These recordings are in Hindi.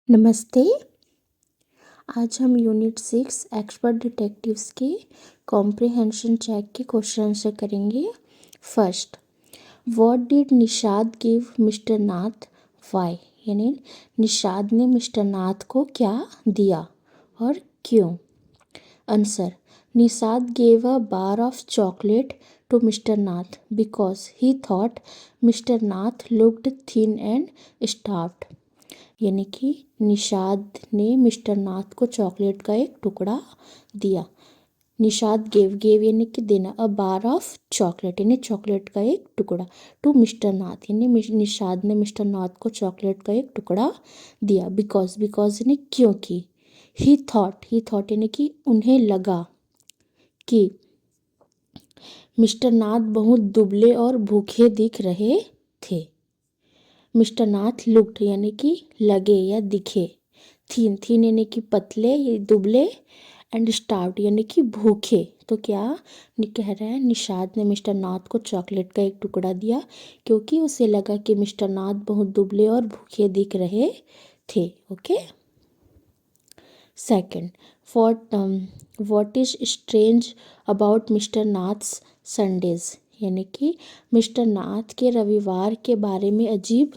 नमस्ते। आज हम यूनिट 6 एक्सपर्ट डिटेक्टिव्स के कॉम्प्रिहेंशन चेक के क्वेश्चन आंसर करेंगे। First, what did Nishad give mister Nath, why, यानी निषाद ने मिस्टर नाथ को क्या दिया और क्यों। Answer, Nishad gave a bar of chocolate to mister Nath because he thought mister Nath looked thin and starved, यानी कि निषाद ने मिस्टर नाथ को चॉकलेट का एक टुकड़ा दिया। निषाद गेव यानी कि देना, अ बार ऑफ चॉकलेट यानी चॉकलेट का एक टुकड़ा, टू मिस्टर नाथ यानी निषाद ने मिस्टर नाथ को चॉकलेट का एक टुकड़ा दिया। बिकॉज यानी क्योंकि, ही थॉट यानी कि उन्हें लगा कि मिस्टर नाथ बहुत दुबले और भूखे दिख रहे थे। मिस्टर नाथ लुक्ड यानी कि लगे या दिखे, थीन यानी कि पतले या दुबले, एंड स्टार्व्ड यानी कि भूखे। तो क्या कह रहा है, निषाद ने मिस्टर नाथ को चॉकलेट का एक टुकड़ा दिया क्योंकि उसे लगा कि मिस्टर नाथ बहुत दुबले और भूखे दिख रहे थे। Okay. Second, what is strange about mister Nath's Sundays, यानी कि मिस्टर नाथ के रविवार के बारे में अजीब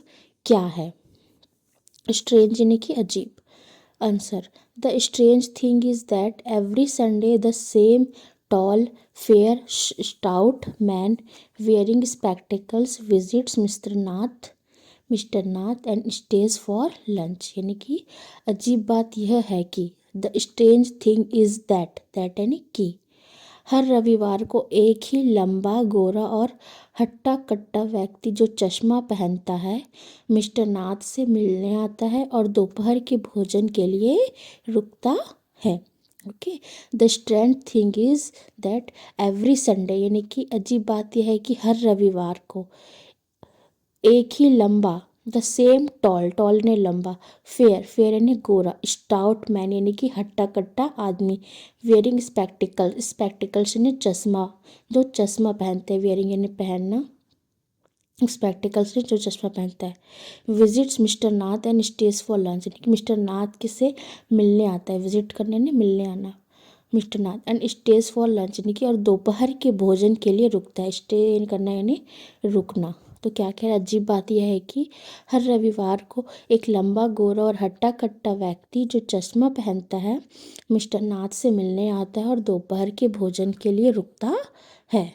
क्या है। स्ट्रेंज यानी कि अजीब। Answer, the strange thing is that every Sunday the same tall fair stout man wearing spectacles visits mister Nath and stays for lunch, यानी कि अजीब बात यह है कि the strange thing is that यानी कि हर रविवार को एक ही लंबा गोरा और हट्टा कट्टा व्यक्ति जो चश्मा पहनता है मिस्टर नाथ से मिलने आता है और दोपहर के भोजन के लिए रुकता है। Okay. The strange thing is that every Sunday, यानी कि अजीब बात यह है कि हर रविवार को एक ही लंबा, द सेम टॉल ने लंबा, फेयर यानी गोरा, स्टाउट मैन यानी कि हट्टा कट्टा आदमी, वेयरिंग स्पेक्टिकल्स यानी चश्मा, जो चश्मा पहनते हैं, वेयरिंग यानी पहनना, स्पेक्टिकल्स जो चश्मा पहनता है, visits mister Nath and stays for lunch, यानी कि मिस्टर नाथ से मिलने आता है, विजिट करने यानी मिलने आना, mister Nath and stays for lunch यानी कि और दोपहर के भोजन के लिए रुकता है, स्टे करना यानी रुकना। तो क्या कह रहा है, अजीब बात यह है कि हर रविवार को एक लंबा गोरा और हट्टा कट्टा व्यक्ति जो चश्मा पहनता है मिस्टर नाथ से मिलने आता है और दोपहर के भोजन के लिए रुकता है।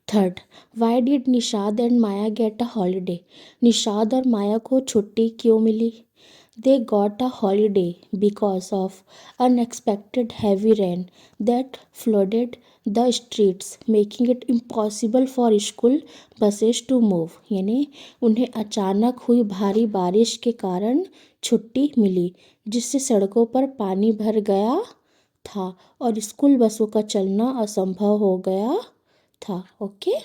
Third, why did Nishad and Maya get a holiday, Nishad और माया को छुट्टी क्यों मिली। They got a holiday because of unexpected heavy rain that flooded the streets, making it impossible for school buses to move. यानी उन्हें अचानक हुई भारी बारिश के कारण छुट्टी मिली जिससे सड़कों पर पानी भर गया था और स्कूल बसों का चलना असंभव हो गया था। ओके।